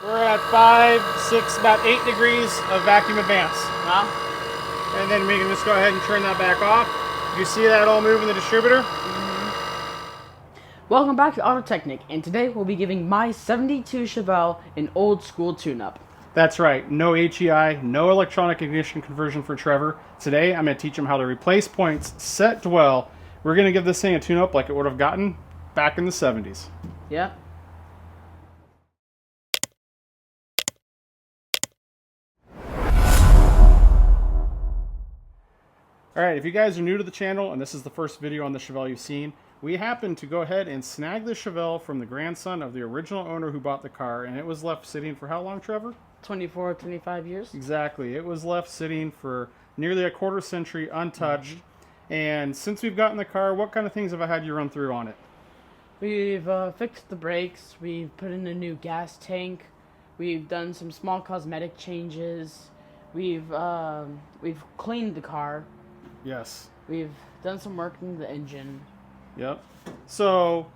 We're at 5, 6, about 8 degrees of vacuum advance. And then we can just go ahead and turn that back off. You see that all move in the distributor? Welcome back to AutoTechNick, and today we'll be giving my 72 Chevelle an old school tune-up. That's right, no HEI, no electronic ignition conversion for Trevor. Today I'm going to teach him how to replace points, set dwell. We're going to give this thing a tune-up like it would have gotten back in the 70s. Yeah. Alright, if you guys are new to the channel and this is the first video on the Chevelle you've seen, we happened to go ahead and snag the Chevelle from the grandson of the original owner who bought the car, and it was left sitting for how long, Trevor? 24, 25 years. Exactly. It was left sitting for nearly a quarter century untouched. And since we've gotten the car, what kind of things have I had you run through on it? We've fixed the brakes, we've put in a new gas tank, we've done some small cosmetic changes, we've cleaned the car. Yes. We've done some work in the engine. Yep. So,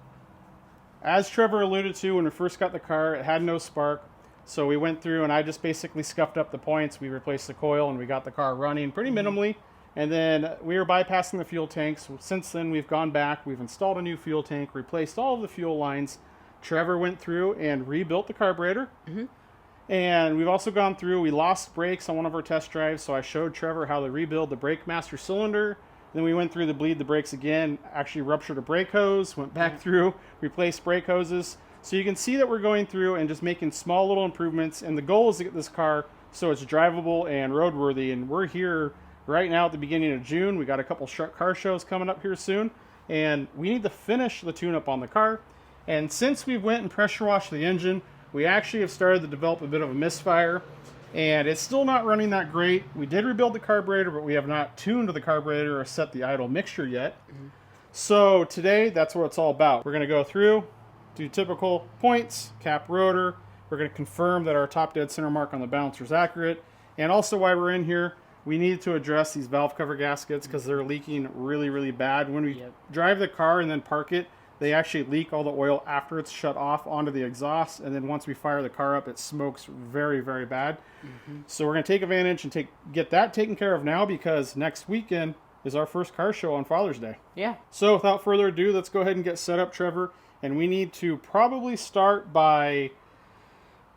as Trevor alluded to, when we first got the car, it had no spark. So we went through and I just basically scuffed up the points. We replaced the coil and we got the car running pretty minimally. And then we were bypassing the fuel tanks. Since then, we've gone back. We've installed a new fuel tank, replaced all of the fuel lines. Trevor went through and rebuilt the carburetor. And we've also gone through, we lost brakes on one of our test drives, so I showed Trevor how to rebuild the brake master cylinder. Then we went through the bleed the brakes again, actually ruptured a brake hose, went back through, replaced brake hoses. So you can see that we're going through and just making small little improvements, and the goal is to get this car so it's drivable and roadworthy. And we're here right now at the beginning of June. We got a couple car shows coming up here soon, and we need to finish the tune-up on the car. And since we went and pressure washed the engine, we actually have started to develop a bit of a misfire, and it's still not running that great. We did rebuild the carburetor, but we have not tuned the carburetor or set the idle mixture yet. So today, that's what it's all about. We're going to go through, do typical points, cap rotor. We're going to confirm that our top dead center mark on the balancer is accurate. And also while we're in here, we need to address these valve cover gaskets because they're leaking really, really bad. When we drive the car and then park it, they actually leak all the oil after it's shut off onto the exhaust, and then once we fire the car up, it smokes very, very bad. So we're going to take advantage and get that taken care of now, because next weekend is our first car show on Father's Day. Yeah. So without further ado, let's go ahead and get set up, Trevor. And we need to probably start by,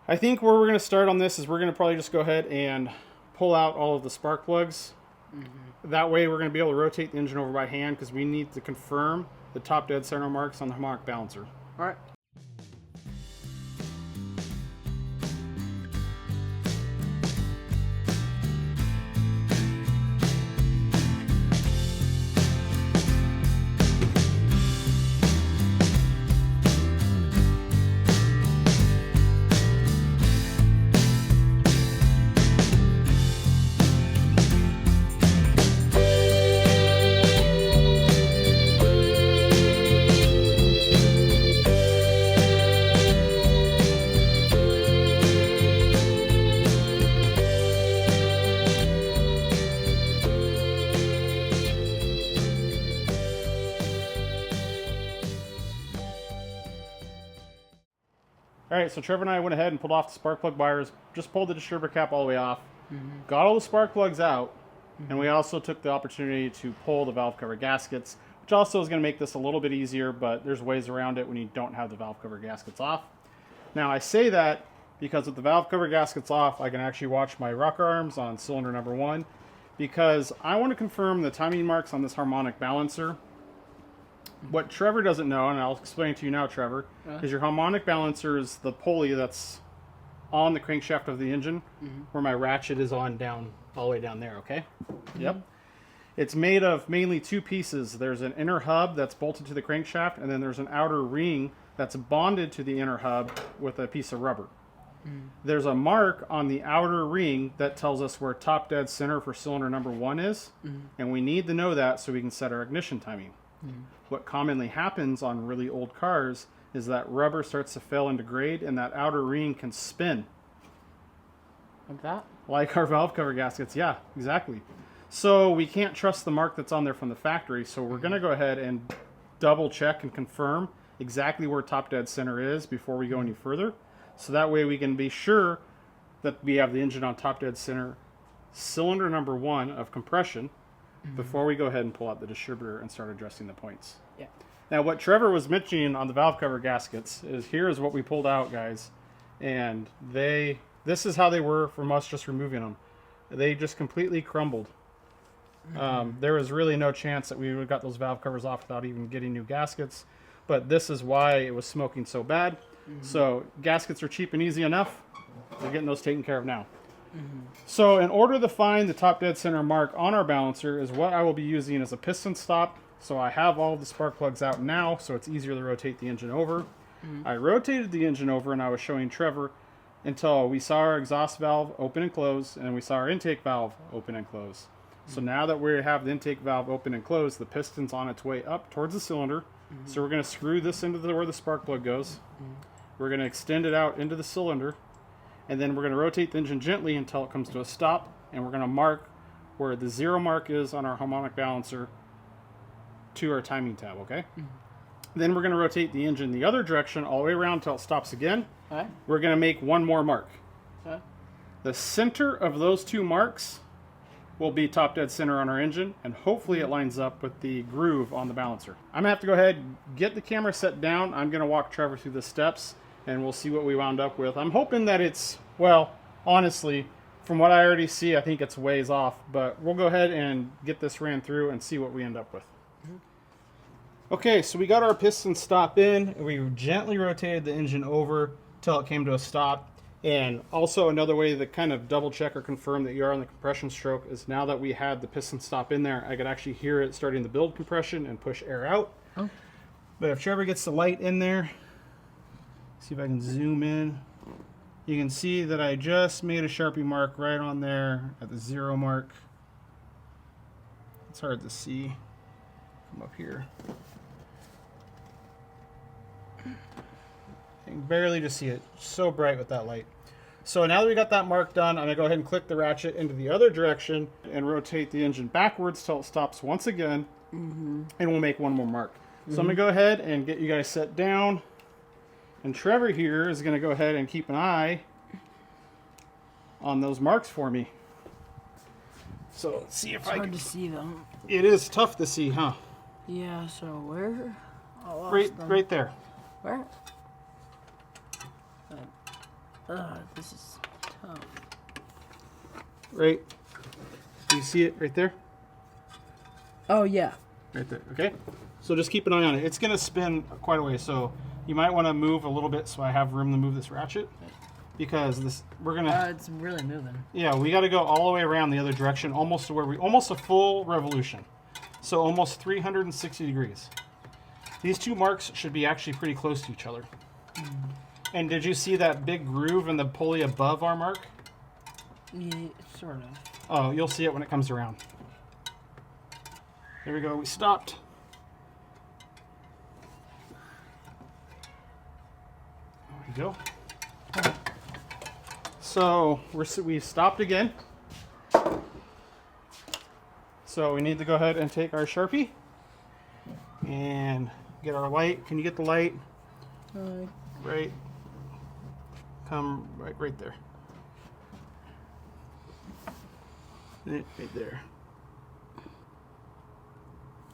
I think where we're going to start on this is we're going to probably just go ahead and pull out all of the spark plugs. That way we're going to be able to rotate the engine over by hand, because we need to confirm the top dead center marks on the harmonic balancer. All right. Alright, so Trevor and I went ahead and pulled off the spark plug wires, just pulled the distributor cap all the way off, got all the spark plugs out, and we also took the opportunity to pull the valve cover gaskets, which also is going to make this a little bit easier, but there's ways around it when you don't have the valve cover gaskets off. Now I say that because with the valve cover gaskets off, I can actually watch my rocker arms on cylinder number 1, because I want to confirm the timing marks on this harmonic balancer. What Trevor doesn't know, and I'll explain to you now, Trevor, is your harmonic balancer is the pulley that's on the crankshaft of the engine, where my ratchet is on down, all the way down there, okay? Yep. It's made of mainly two pieces. There's an inner hub that's bolted to the crankshaft, and then there's an outer ring that's bonded to the inner hub with a piece of rubber. There's a mark on the outer ring that tells us where top dead center for cylinder number 1 is, and we need to know that so we can set our ignition timing. What commonly happens on really old cars is that rubber starts to fail and degrade, and that outer ring can spin. Like that? Like our valve cover gaskets, yeah, exactly. So we can't trust the mark that's on there from the factory, so we're going to go ahead and double check and confirm exactly where top dead center is before we go any further. So that way we can be sure that we have the engine on top dead center, cylinder number 1 of compression, before we go ahead and pull out the distributor and start adjusting the points. Yeah. Now what Trevor was mentioning on the valve cover gaskets is here is what we pulled out, guys. And this is how they were from us just removing them. They just completely crumbled. There was really no chance that we would have got those valve covers off without even getting new gaskets. But this is why it was smoking so bad. So gaskets are cheap and easy enough. We're getting those taken care of now. So in order to find the top dead center mark on our balancer is what I will be using as a piston stop. So I have all the spark plugs out now, so it's easier to rotate the engine over. I rotated the engine over and I was showing Trevor until we saw our exhaust valve open and close, and we saw our intake valve open and close. So now that we have the intake valve open and closed, the piston's on its way up towards the cylinder. So we're going to screw this into where the spark plug goes. We're going to extend it out into the cylinder, and then we're going to rotate the engine gently until it comes to a stop, and we're going to mark where the 0 mark is on our harmonic balancer to our timing tab, okay? Then we're going to rotate the engine the other direction all the way around until it stops again. All right. We're going to make one more mark. Okay. The center of those 2 marks will be top dead center on our engine, and hopefully it lines up with the groove on the balancer. I'm gonna have to go ahead and get the camera set down. I'm gonna walk Trevor through the steps and we'll see what we wound up with. I'm hoping that it's, well, honestly, from what I already see, I think it's ways off, but we'll go ahead and get this ran through and see what we end up with. Okay, so we got our piston stop in, and we gently rotated the engine over till it came to a stop. And also another way to kind of double check or confirm that you are on the compression stroke is now that we had the piston stop in there, I could actually hear it starting to build compression and push air out. Oh. But if Trevor gets the light in there, see if I can zoom in, you can see that I just made a Sharpie mark right on there at the 0 mark. It's hard to see. Come up here. You can barely just see it. So bright with that light. So now that we got that mark done, I'm going to go ahead and click the ratchet into the other direction and rotate the engine backwards till it stops once again. And we'll make one more mark. So I'm going to go ahead and get you guys set down. And Trevor here is going to go ahead and keep an eye on those marks for me. So let's see if It's I hard can... to see them. It is tough to see, huh? Yeah, so where? I lost them. Right there. Where? This is tough. Right. Do you see it right there? Oh, yeah. Right there, okay? So just keep an eye on it. It's going to spin quite a way, so you might want to move a little bit so I have room to move this ratchet. Because this, we're going to... It's really moving. Yeah, we got to go all the way around the other direction, almost to where we... Almost a full revolution. So almost 360 degrees. These 2 marks should be actually pretty close to each other. And did you see that big groove in the pulley above our mark? Yeah, sort of. Oh, you'll see it when it comes around. There we go, we stopped. There we go. So we stopped again. So we need to go ahead and take our Sharpie and get our light. Can you get the light? Right. Come right there. Right there.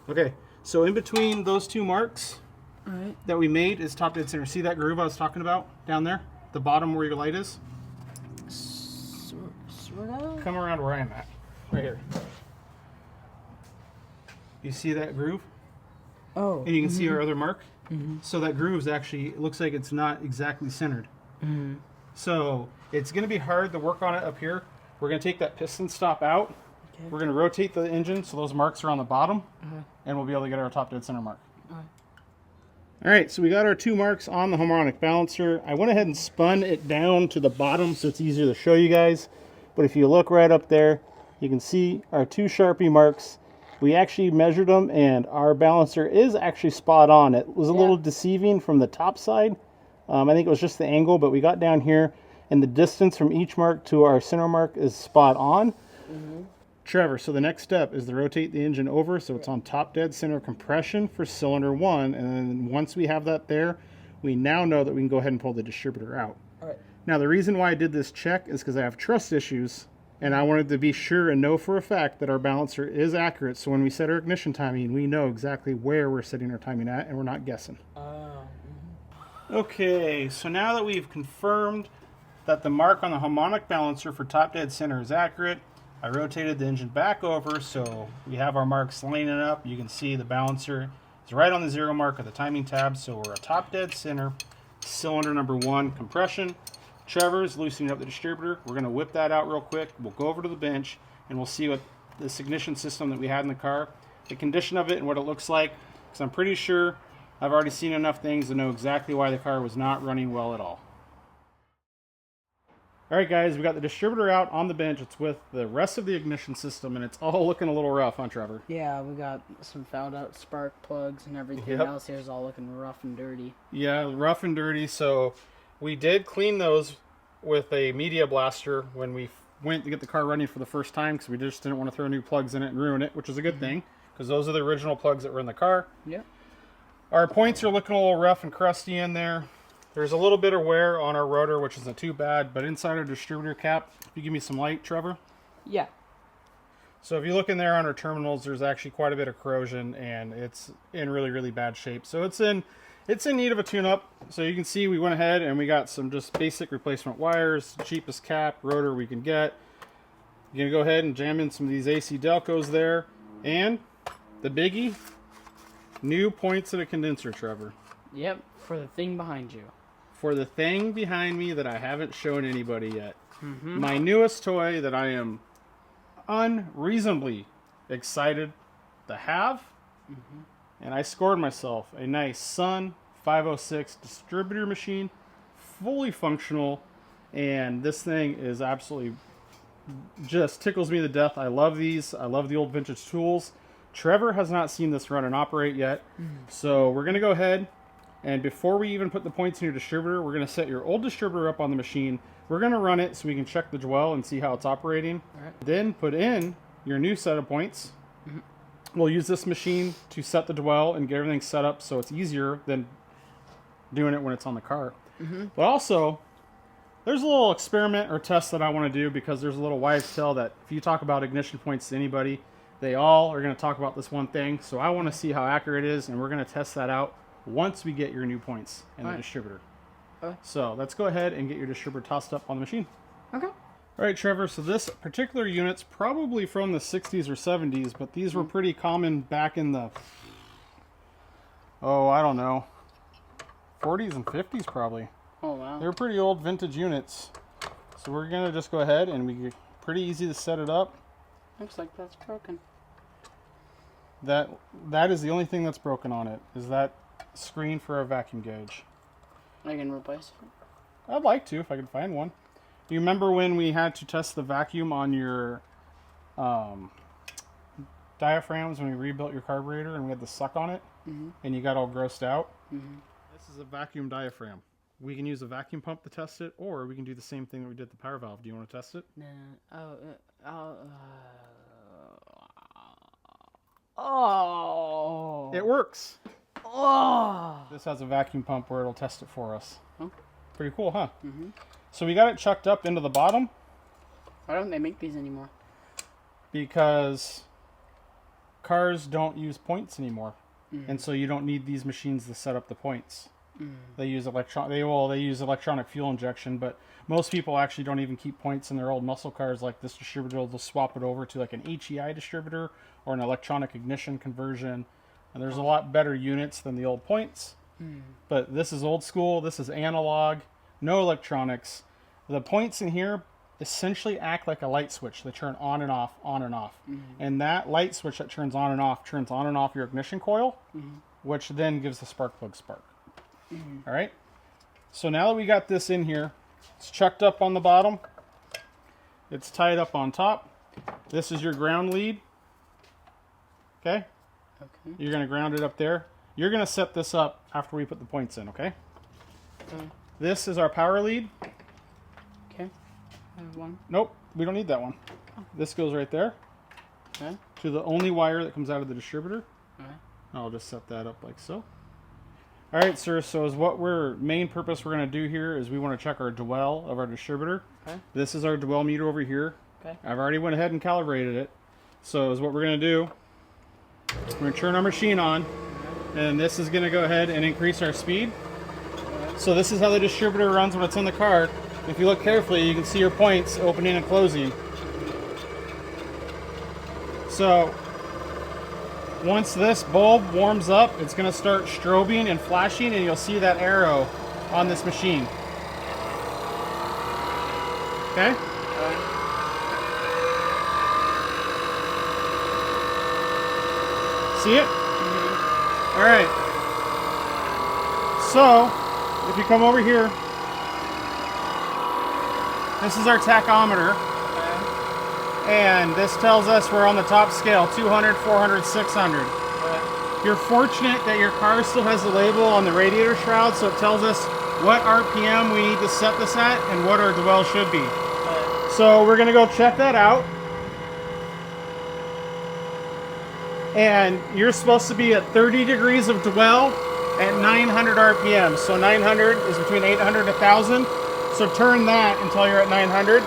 Okay, so in between those 2 marks that we made is top dead center. See that groove I was talking about down there? The bottom where your light is? Sort of? Come around where I am at. Right here. You see that groove? Oh. And you can see our other mark? So that groove's actually, it looks like it's not exactly centered. So it's going to be hard to work on it up here. We're going to take that piston stop out. Okay. We're going to rotate the engine so those marks are on the bottom. And we'll be able to get our top dead center mark. Alright, so we got our 2 marks on the harmonic balancer. I went ahead and spun it down to the bottom so it's easier to show you guys. But if you look right up there, you can see our 2 Sharpie marks. We actually measured them, and our balancer is actually spot on. It was a little deceiving from the top side. I think it was just the angle, but we got down here, and the distance from each mark to our center mark is spot on. Trevor, so the next step is to rotate the engine over so it's on top dead center compression for cylinder 1, and then once we have that there, we now know that we can go ahead and pull the distributor out. All right. Now, the reason why I did this check is because I have trust issues, and I wanted to be sure and know for a fact that our balancer is accurate. So when we set our ignition timing, we know exactly where we're setting our timing at, and we're not guessing. Okay, so now that we've confirmed that the mark on the harmonic balancer for top dead center is accurate, I rotated the engine back over so we have our marks lining up. You can see the balancer is right on the 0 mark of the timing tab, so we're a top dead center. Cylinder number 1 compression. Trevor's loosening up the distributor. We're going to whip that out real quick. We'll go over to the bench and we'll see what this ignition system that we had in the car, the condition of it and what it looks like, because I'm pretty sure I've already seen enough things to know exactly why the car was not running well at all. Alright guys, we got the distributor out on the bench. It's with the rest of the ignition system and it's all looking a little rough, huh Trevor? Yeah, we got some fouled out spark plugs and everything else here is all looking rough and dirty. Yeah, rough and dirty. So we did clean those with a media blaster when we went to get the car running for the first time because we just didn't want to throw new plugs in it and ruin it, which is a good thing because those are the original plugs that were in the car. Yep. Our points are looking a little rough and crusty in there. There's a little bit of wear on our rotor, which isn't too bad, but inside our distributor cap, if you give me some light, Trevor. Yeah. So if you look in there on our terminals, there's actually quite a bit of corrosion, and it's in really, really bad shape. So it's in need of a tune-up. So you can see we went ahead and we got some just basic replacement wires, cheapest cap, rotor we can get. You're gonna go ahead and jam in some of these AC Delcos there, and the biggie, new points in a condenser, Trevor. Yep, for the thing behind you. For the thing behind me that I haven't shown anybody yet. My newest toy that I am unreasonably excited to have. And I scored myself a nice Sun 506 distributor machine, fully functional, and this thing is absolutely just tickles me to death. I love these. I love the old vintage tools. Trevor has not seen this run and operate yet, so we're going to go ahead. And before we even put the points in your distributor, we're going to set your old distributor up on the machine. We're going to run it so we can check the dwell and see how it's operating. All right. Then put in your new set of points. We'll use this machine to set the dwell and get everything set up so it's easier than doing it when it's on the car. But also, there's a little experiment or test that I want to do because there's a little wives' tale that if you talk about ignition points to anybody, they all are going to talk about this one thing. So I want to see how accurate it is, and we're going to test that out once we get your new points in the distributor. So let's go ahead and get your distributor tossed up on the machine. Okay. All right, Trevor, so this particular unit's probably from the 60s or 70s, but these were pretty common back in the, I don't know, 40s and 50s probably. Oh, wow. They're pretty old vintage units. So we're going to just go ahead and pretty easy to set it up. Looks like that's broken. That is the only thing that's broken on it, is that screen for a vacuum gauge. I can replace it. I'd like to if I could find one. Do you remember when we had to test the vacuum on your diaphragms when we rebuilt your carburetor and we had the suck on it and you got all grossed out? This is a vacuum diaphragm. We can use a vacuum pump to test it, or we can do the same thing that we did the power valve. Do you want to test it? No. Oh. It works. Oh. This has a vacuum pump where it'll test it for us. Huh? Pretty cool, huh? So we got it chucked up into the bottom. Why don't they make these anymore? Because cars don't use points anymore. And so you don't need these machines to set up the points. They use electronic fuel injection, but most people actually don't even keep points in their old muscle cars. Like this distributor, they'll swap it over to like an HEI distributor or an electronic ignition conversion. And there's a lot better units than the old points. But this is old school. This is analog, no electronics. The points in here essentially act like a light switch. They turn on and off, on and off. And that light switch that turns on and off your ignition coil, which then gives the spark plug spark. All right. So now that we got this in here, it's chucked up on the bottom. It's tied up on top. This is your ground lead. Okay. You're going to ground it up there. You're going to set this up after we put the points in, okay? This is our power lead. Okay. I have one. Nope, we don't need that one. This goes right there. Okay. To the only wire that comes out of the distributor. Okay. I'll just set that up like so. All right, sir. So is what main purpose we're going to do here is we want to check our dwell of our distributor. Okay. This is our dwell meter over here. Okay. I've already went ahead and calibrated it. So is what we're going to do. We're going to turn our machine on, and this is going to go ahead and increase our speed. So this is how the distributor runs when it's in the car. If you look carefully, you can see your points opening and closing. So once this bulb warms up, it's going to start strobing and flashing, and you'll see that arrow on this machine. Okay? See it? Mm-hmm. All right. So, if you come over here, this is our tachometer. And this tells us we're on the top scale, 200, 400, 600. You're fortunate that your car still has the label on the radiator shroud, so it tells us what RPM we need to set this at and what our dwell should be. So we're gonna go check that out. And you're supposed to be at 30 degrees of dwell at 900 RPM. So 900 is between 800 and 1,000. So turn that until you're at 900.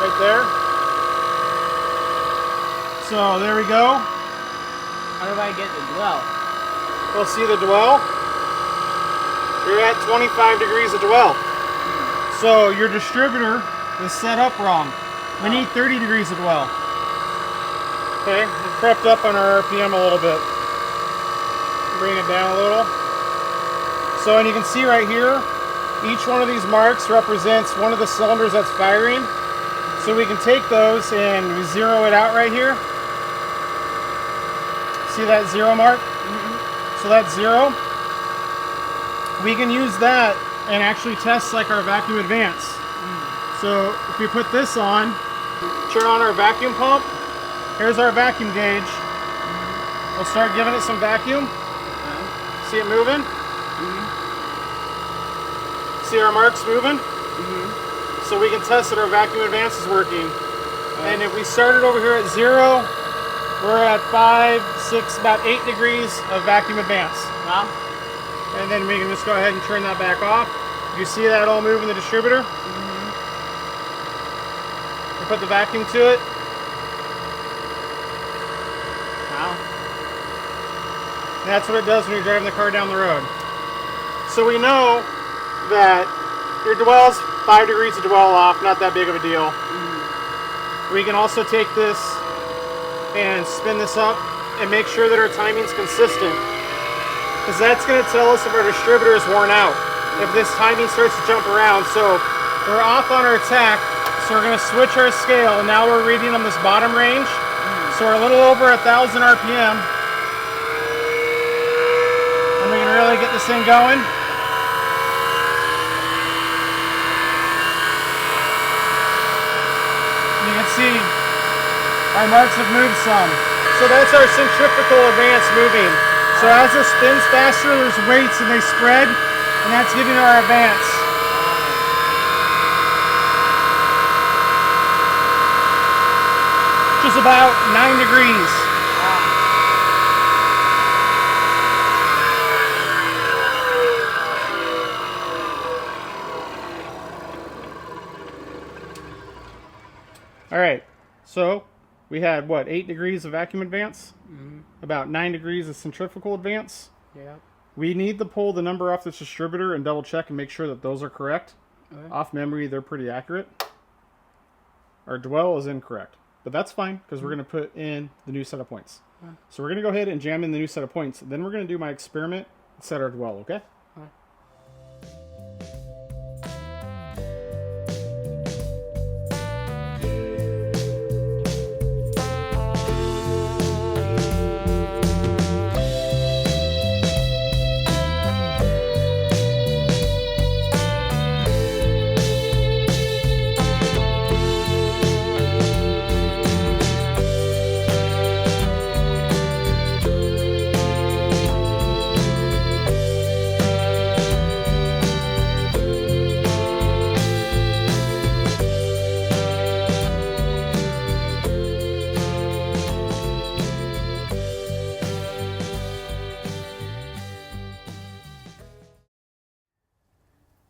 Right there. So there we go. How do I get the dwell? We'll see the dwell. You're at 25 degrees of dwell. So your distributor is set up wrong. We need 30 degrees of dwell. Okay, we crept up on our RPM a little bit. Bring it down a little. So, and you can see right here, each one of these marks represents one of the cylinders that's firing. So we can take those and we zero it out right here. See that zero mark? Mm-hmm. So that's 0. We can use that and actually test like our vacuum advance. So if we put this on, turn on our vacuum pump. Here's our vacuum gauge. We'll start giving it some vacuum. See it moving? See our marks moving? So we can test that our vacuum advance is working. And if we started over here at 0, we're at 5, 6, about 8 degrees of vacuum advance. Wow. And then we can just go ahead and turn that back off. You see that all move in the distributor? We put the vacuum to it. Wow. And that's what it does when you're driving the car down the road. So we know that your dwell's 5 degrees of dwell off, not that big of a deal. We can also take this and spin this up and make sure that our timing's consistent. Because that's going to tell us if our distributor is worn out, if this timing starts to jump around. So we're off on our tach, so we're going to switch our scale, and now we're reading on this bottom range. So we're a little over 1,000 RPM. And we can really get this thing going. You can see our marks have moved some. So that's our centrifugal advance moving. So as this spins faster, there's weights and they spread, and that's giving our advance. Which is about 9 degrees. All right, so we had what, 8 degrees of vacuum advance? About 9 degrees of centrifugal advance. Yeah. We need to pull the number off this distributor and double check and make sure that those are correct. Okay. Off memory, they're pretty accurate. Our dwell is incorrect, but that's fine because we're going to put in the new set of points. So we're going to go ahead and jam in the new set of points. Then we're going to do my experiment and set our dwell, okay?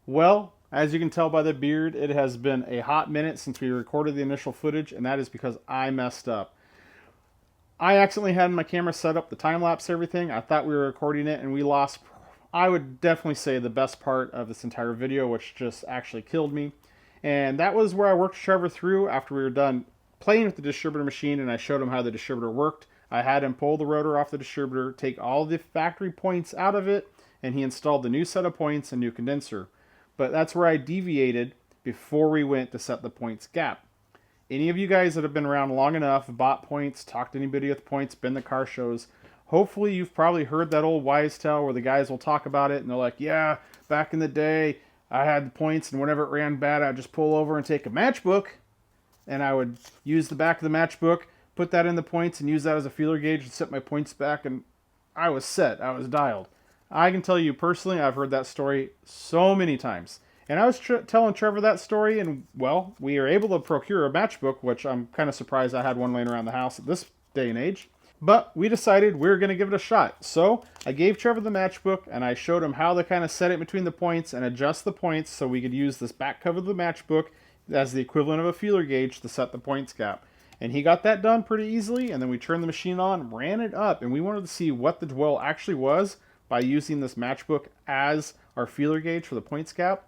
Well, as you can tell by the beard, it has been a hot minute since we recorded the initial footage, and that is because I messed up. I accidentally had my camera set up, the time-lapse everything. I thought we were recording it, and we lost, I would definitely say, the best part of this entire video, which just actually killed me. And that was where I worked Trevor through after we were done playing with the distributor machine, and I showed him how the distributor worked. I had him pull the rotor off the distributor, take all the factory points out of it, and he installed the new set of points and new condenser. But that's where I deviated before we went to set the points gap. Any of you guys that have been around long enough, bought points, talked to anybody with points, been to car shows, hopefully you've probably heard that old wise tale where the guys will talk about it and they're like, yeah, back in the day, I had the points, and whenever it ran bad, I'd just pull over and take a matchbook, and I would use the back of the matchbook, put that in the points, and use that as a feeler gauge and set my points back, and I was set. I was dialed. I can tell you personally, I've heard that story so many times. And I was telling Trevor that story, and, well, we were able to procure a matchbook, which I'm kind of surprised I had one laying around the house at this day and age. But we decided we were going to give it a shot. So I gave Trevor the matchbook, and I showed him how to kind of set it between the points and adjust the points so we could use this back cover of the matchbook as the equivalent of a feeler gauge to set the points gap. And he got that done pretty easily, and then we turned the machine on, ran it up, and we wanted to see what the dwell actually was by using this matchbook as our feeler gauge for the points gap.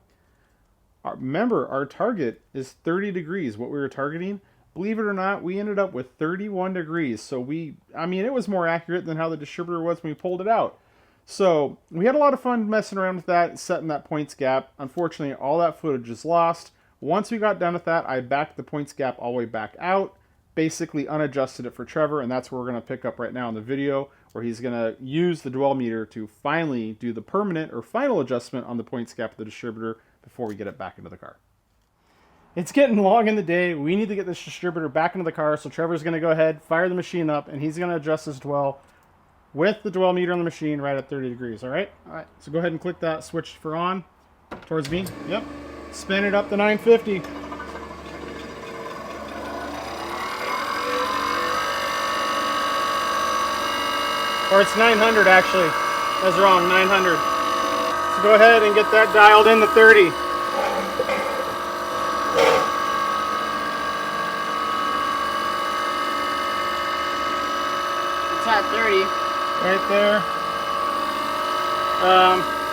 Remember, our target is 30 degrees, what we were targeting. Believe it or not, we ended up with 31 degrees. So it was more accurate than how the distributor was when we pulled it out. So we had a lot of fun messing around with that, setting that points gap. Unfortunately, all that footage is lost. Once we got done with that, I backed the points gap all the way back out, basically unadjusted it for Trevor, and that's where we're going to pick up right now in the video, where he's going to use the dwell meter to finally do the permanent or final adjustment on the points gap of the distributor before we get it back into the car. It's getting long in the day. We need to get this distributor back into the car, so Trevor's going to go ahead, fire the machine up, and he's going to adjust his dwell with the dwell meter on the machine right at 30 degrees, all right? All right. So go ahead and click that switch for on towards me. Yep. Spin it up to 950. Or it's 900 actually. That's wrong, 900. So go ahead and get that dialed in to 30. It's at 30. Right there.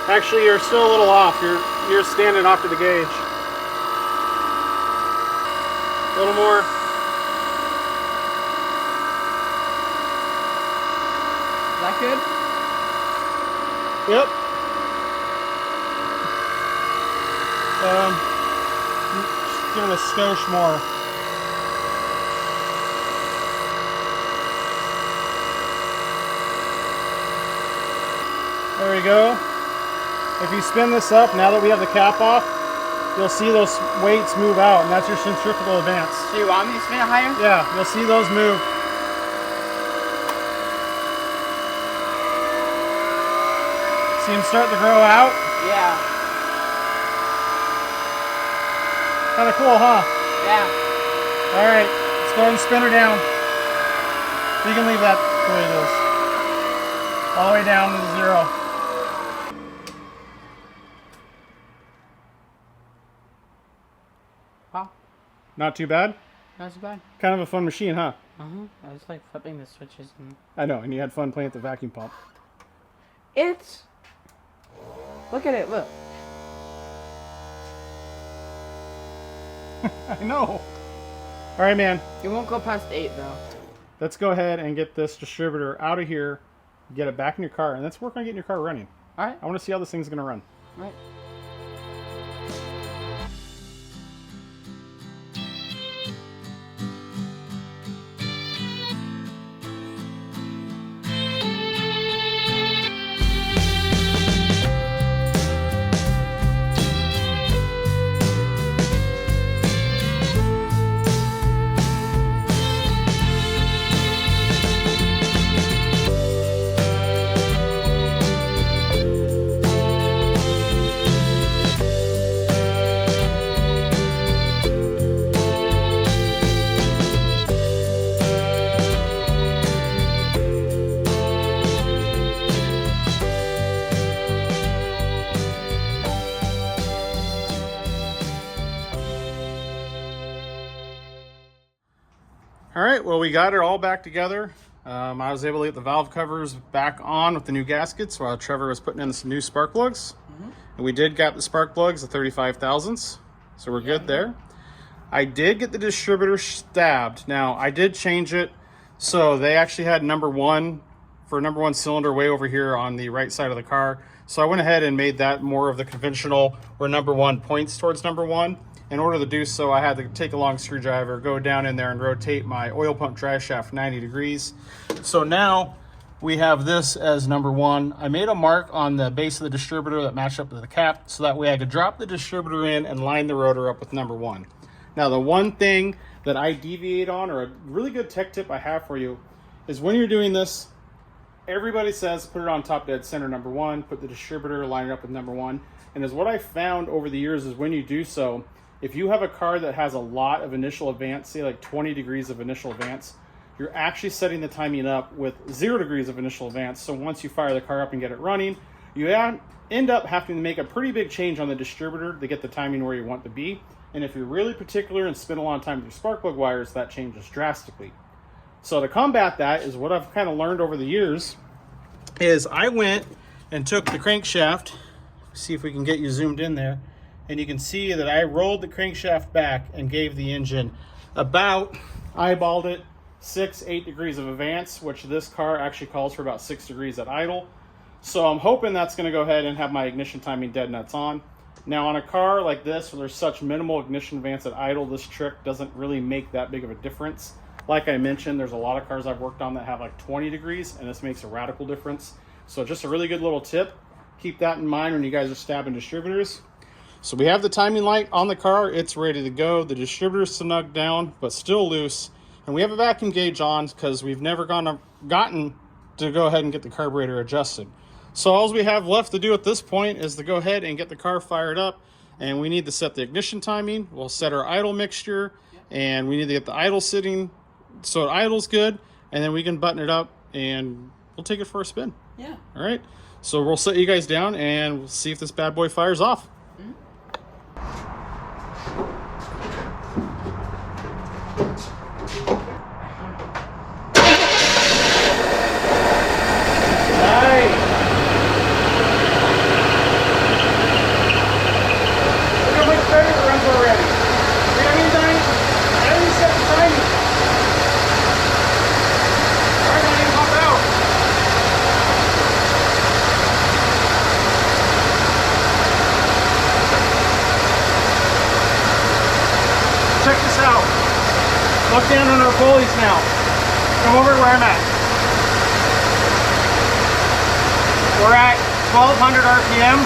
Actually, you're still a little off. You're standing off to the gauge. A little more. Is that good? Yep. Just give it a skosh more. There we go. If you spin this up, now that we have the cap off, you'll see those weights move out, and that's your centrifugal advance. So you want me to spin it higher? Yeah, you'll see those move. See them start to grow out? Yeah. Kind of cool, huh? Yeah. All right, let's go ahead and spin her down. You can leave that the way it is. All the way down to 0. Wow. Not too bad? Not too bad. Kind of a fun machine, huh? I was like flipping the switches. And... I know, and you had fun playing with the vacuum pump. It's... Look at it, look. I know. All right, man. It won't go past 8, though. Let's go ahead and get this distributor out of here, get it back in your car, and let's work on getting your car running. All right. I want to see how this thing's going to run. All right. right, well, we got it all back together. I was able to get the valve covers back on with the new gaskets while Trevor was putting in some new spark plugs. And we did get the spark plugs, the 35 thousandths, so we're good there. I did get the distributor stabbed. Now, I did change it, so they actually had number 1 for number 1 cylinder way over here on the right side of the car. So I went ahead and made that more of the conventional where number 1 points towards number 1. In order to do so, I had to take a long screwdriver, go down in there and rotate my oil pump drive shaft 90 degrees. So now we have this as number 1. I made a mark on the base of the distributor that matched up to the cap, so that way I could drop the distributor in and line the rotor up with number 1. Now, the one thing that I deviate on, or a really good tech tip I have for you, is when you're doing this, everybody says put it on top dead center number 1, put the distributor, line it up with number 1. And as what I found over the years is when you do so, if you have a car that has a lot of initial advance, say like 20 degrees of initial advance, you're actually setting the timing up with 0 degrees of initial advance. So once you fire the car up and get it running, you end up having to make a pretty big change on the distributor to get the timing where you want to be. And if you're really particular and spend a lot of time with your spark plug wires, that changes drastically. So to combat that is what I've kind of learned over the years is I went and took the crankshaft, see if we can get you zoomed in there, and you can see that I rolled the crankshaft back and gave the engine about, eyeballed it, 6-8 degrees of advance, which this car actually calls for about 6 degrees at idle. So I'm hoping that's going to go ahead and have my ignition timing dead nuts on. Now on a car like this where there's such minimal ignition advance at idle, this trick doesn't really make that big of a difference. Like I mentioned, there's a lot of cars I've worked on that have like 20 degrees, and this makes a radical difference. So just a really good little tip. Keep that in mind when you guys are stabbing distributors. So we have the timing light on the car. It's ready to go. The distributor's snugged down, but still loose. And we have a vacuum gauge on because we've never gotten to go ahead and get the carburetor adjusted. So all we have left to do at this point is to go ahead and get the car fired up. And we need to set the ignition timing. We'll set our idle mixture. And we need to get the idle sitting so it idles good. And then we can button it up and we'll take it for a spin. Yeah. All right. So we'll set you guys down and we'll see if this bad boy fires off. Check this out. Look down on our pulleys now. Come over to where I'm at. We're at 1200 RPM.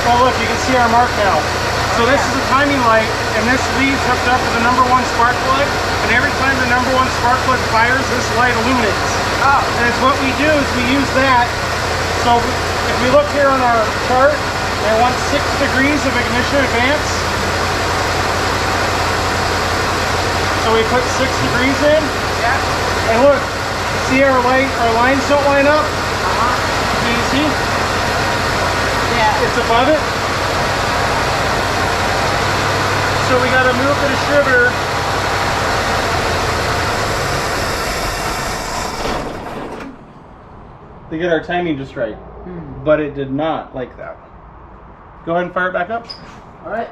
Oh look, you can see our mark now. So this is a timing light, and this lead's hooked up to the number 1 spark plug. And every time the number 1 spark plug fires, this light illuminates. And it's what we do is we use that. So if we look here on our chart, I want 6 degrees of ignition advance. So we put 6 degrees in. Yeah. And look, see our lines don't line up? Can you see? Yeah. It's above it. So we gotta move the distributor. To get our timing just right. But it did not like that. Go ahead and fire it back up. All right.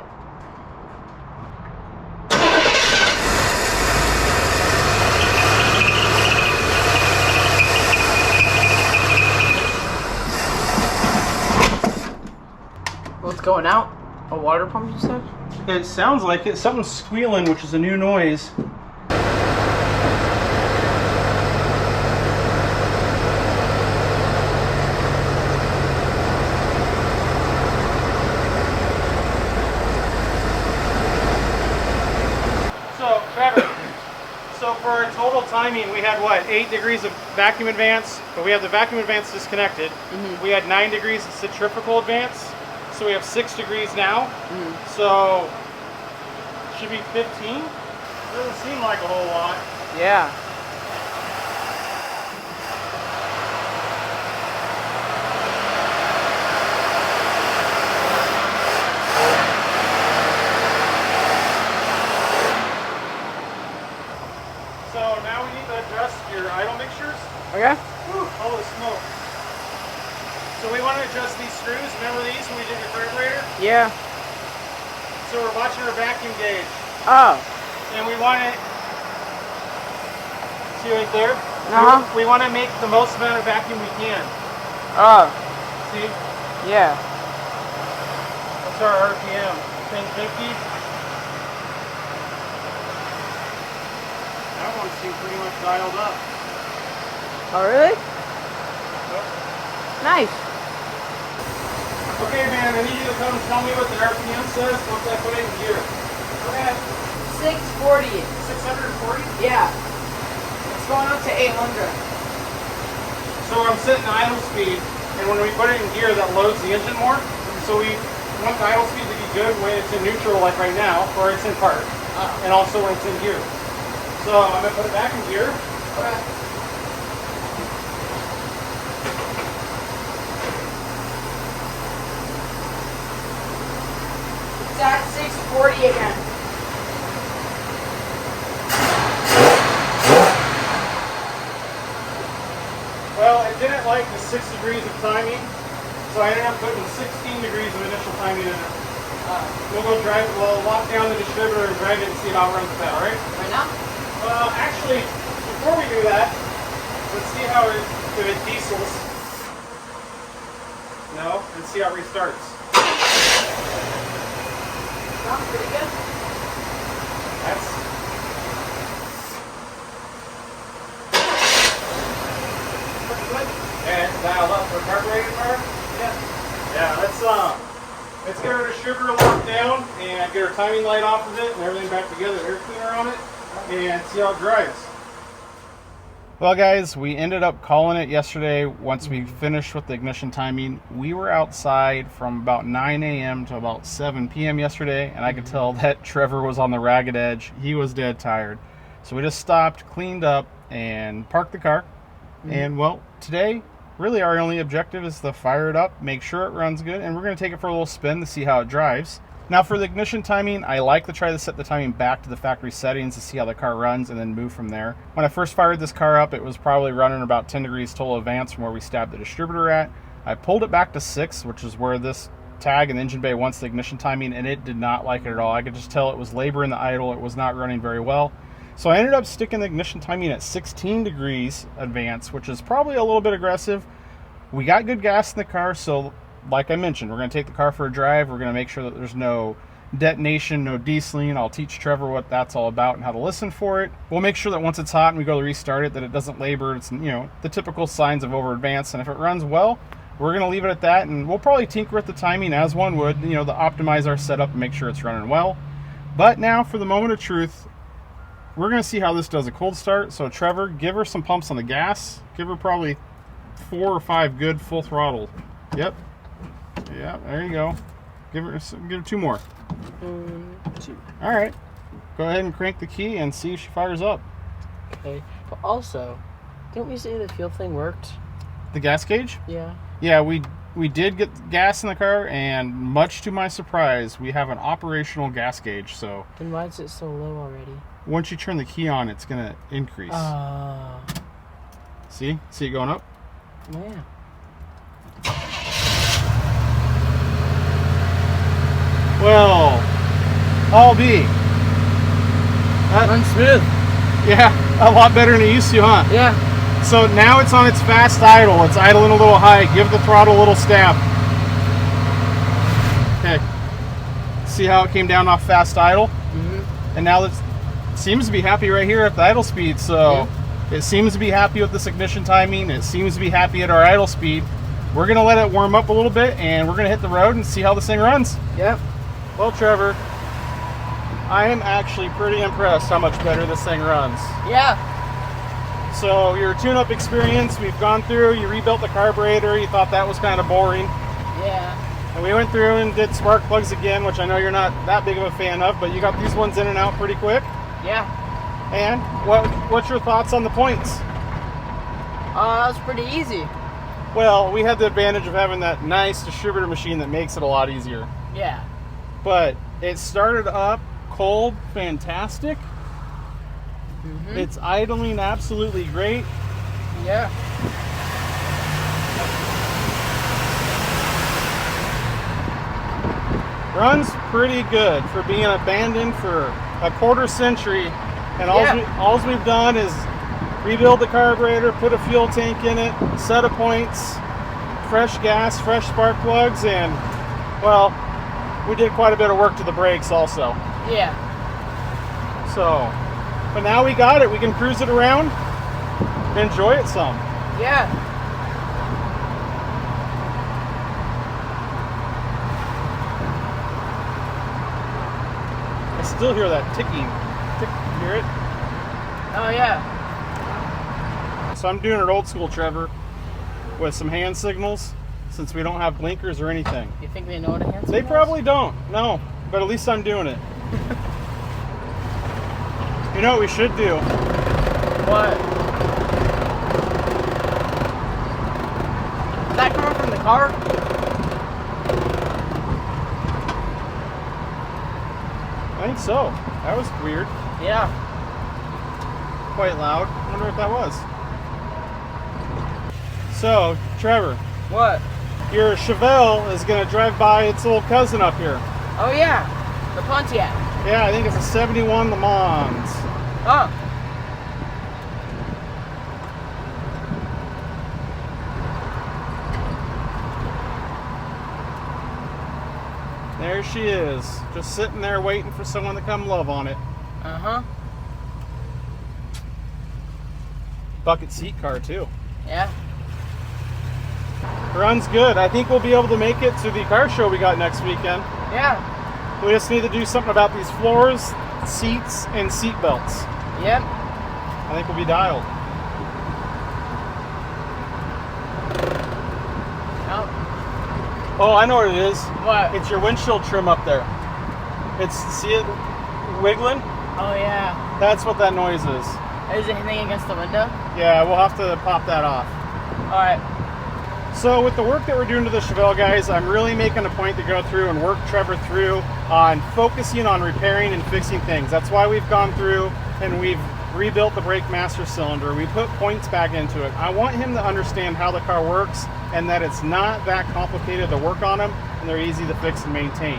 What's going out? A water pump, you said? It sounds like it. Something's squealing, which is a new noise. So, Trevor, for our total timing, we had what, 8 degrees of vacuum advance, but we have the vacuum advance disconnected. We had 9 degrees of centrifugal advance. So we have 6 degrees now. So should be 15. Doesn't seem like a whole lot. Yeah. So now we Okay. Whew, holy smoke. So we want to adjust these screws. Remember these when we did your carburetor? Yeah. So we're watching our vacuum gauge. Oh. And we want it, see right there? Uh-huh. We want to make the most amount of vacuum we can. Oh. See? Yeah. What's our RPM? 1050? That one seems pretty much dialed up. Oh, really? Yep. Nice. Okay, man, I need you to come and tell me what the RPM says once I put it in gear. Okay. 640. 640? Yeah. It's going up to 800. So I'm setting idle speed, and when we put it in gear, that loads the engine more. So we want the idle speed to be good when it's in neutral, like right now, or it's in park, and also when it's in gear. So I'm going to put it back in gear. Okay. It's at 640 again. Well, it didn't like the 6 degrees of timing, so I ended up putting 16 degrees of initial timing in it. We'll go drive it, we'll lock down the distributor and drive it and see how it runs with that, alright? Right now? Actually, before we do that, let's see how it, if it diesels. No, and see how it restarts. Sounds pretty good. That's... And dial up for carburetor power? Yeah. Yeah, let's get our distributor locked down and get our timing light off of it and everything back together, air cleaner on it, and see how it drives. Well guys, we ended up calling it yesterday once we finished with the ignition timing. We were outside from about 9 a.m. to about 7 p.m. yesterday, and I could tell that Trevor was on the ragged edge. He was dead tired. So we just stopped, cleaned up, and parked the car. And well, today, really our only objective is to fire it up, make sure it runs good, and we're going to take it for a little spin to see how it drives. Now for the ignition timing, I like to try to set the timing back to the factory settings to see how the car runs and then move from there. When I first fired this car up, it was probably running about 10 degrees total advance from where we stabbed the distributor at. I pulled it back to 6, which is where this tag in the engine bay wants the ignition timing, and it did not like it at all. I could just tell it was laboring the idle, it was not running very well. So I ended up sticking the ignition timing at 16 degrees advance, which is probably a little bit aggressive. We got good gas in the car, so like I mentioned, we're going to take the car for a drive. We're going to make sure that there's no detonation, no dieseling. I'll teach Trevor what that's all about and how to listen for it. We'll make sure that once it's hot and we go to restart it, that it doesn't labor. It's, you know, the typical signs of over advance. And if it runs well, we're going to leave it at that, and we'll probably tinker with the timing as one would, you know, to optimize our setup and make sure it's running well. But now for the moment of truth, we're going to see how this does a cold start. So Trevor, give her some pumps on the gas. Give her probably 4 or 5 good full throttle. Yep. Yeah, there you go. Give her 2 more. 2. All right. Go ahead and crank the key and see if she fires up. Okay. But also, didn't we say the fuel thing worked? The gas gauge? Yeah. Yeah, we did get gas in the car, and much to my surprise, we have an operational gas gauge. So Then why is it so low already? once you turn the key on, it's gonna increase. See it going up? Yeah. Well, I'll be. Run smooth. Yeah, a lot better than it used to, huh? Yeah. So now it's on its fast idle. It's idling a little high. Give the throttle a little stab. Okay. See how it came down off fast idle? Mm-hmm. And now it seems to be happy right here at the idle speed. So it seems to be happy with this ignition timing. It seems to be happy at our idle speed. We're going to let it warm up a little bit, and we're going to hit the road and see how this thing runs. Yep. Well, Trevor, I am actually pretty impressed how much better this thing runs. Yeah. So your tune-up experience, we've gone through, you rebuilt the carburetor, you thought that was kind of boring. Yeah. And we went through and did spark plugs again, which I know you're not that big of a fan of, but you got these ones in and out pretty quick. Yeah. And what's your thoughts on the points? That was pretty easy. Well, we had the advantage of having that nice distributor machine that makes it a lot easier. Yeah. But it started up cold, fantastic. Mm-hmm. It's idling absolutely great. Yeah. Runs pretty good for being abandoned for a quarter century, and all we've done is rebuild the carburetor, put a fuel tank in it, set of points, fresh gas, fresh spark plugs, and well, we did quite a bit of work to the brakes also. Yeah. So, but now we got it. We can cruise it around, enjoy it some. Yeah. I still hear that ticking. Tick, hear it? Oh yeah. So I'm doing it old school, Trevor, with some hand signals, since we don't have blinkers or anything. You think they know what a hand They signal probably don't, no, but at least I'm doing it. You know what we should do? What? Is that coming from the car? I think so. That was weird. Yeah. Quite loud. I wonder what that was. So, Trevor, What? your Chevelle is going to drive by its little cousin up here. Oh yeah. The Pontiac. Yeah, I think it's a 71 Le Mans. Oh. There she is, just sitting there waiting for someone to come love on it. Uh-huh. Bucket seat car too. Yeah. Runs good. I think we'll be able to make it to the car show we got next weekend. Yeah. We just need to do something about these floors, seats, and seat belts. Yep. I think we'll be dialed. Oh, I know what it is. What? It's your windshield trim up there. See it wiggling? Oh yeah. That's what that noise is. Is it hitting against the window? Yeah, we'll have to pop that off. Alright. So with the work that we're doing to the Chevelle, guys, I'm really making a point to go through and work Trevor through on focusing on repairing and fixing things. That's why we've gone through and we've rebuilt the brake master cylinder. We put points back into it. I want him to understand how the car works and that it's not that complicated to work on them, and they're easy to fix and maintain.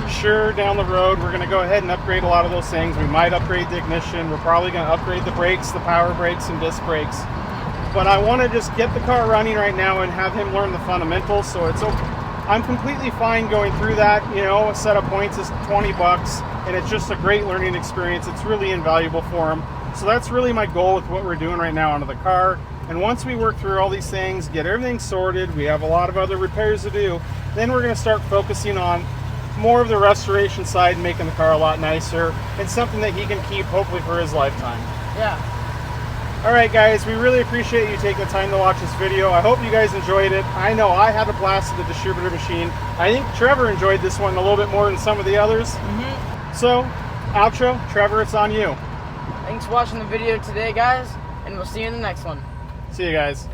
Sure, down the road, we're going to go ahead and upgrade a lot of those things. We might upgrade the ignition. We're probably going to upgrade the brakes, the power brakes, and disc brakes. But I want to just get the car running right now and have him learn the fundamentals. So I'm completely fine going through that. You know, a set of points is $20, and it's just a great learning experience. It's really invaluable for him. So that's really my goal with what we're doing right now onto the car. And once we work through all these things, get everything sorted, we have a lot of other repairs to do, then we're going to start focusing on more of the restoration side and making the car a lot nicer and something that he can keep hopefully for his lifetime. Yeah. Alright guys, we really appreciate you taking the time to watch this video. I hope you guys enjoyed it. I know I had a blast with the Distributor machine. I think Trevor enjoyed this one a little bit more than some of the others. So, outro, Trevor, it's on you. Thanks for watching the video today, guys, and we'll see you in the next one. See you guys.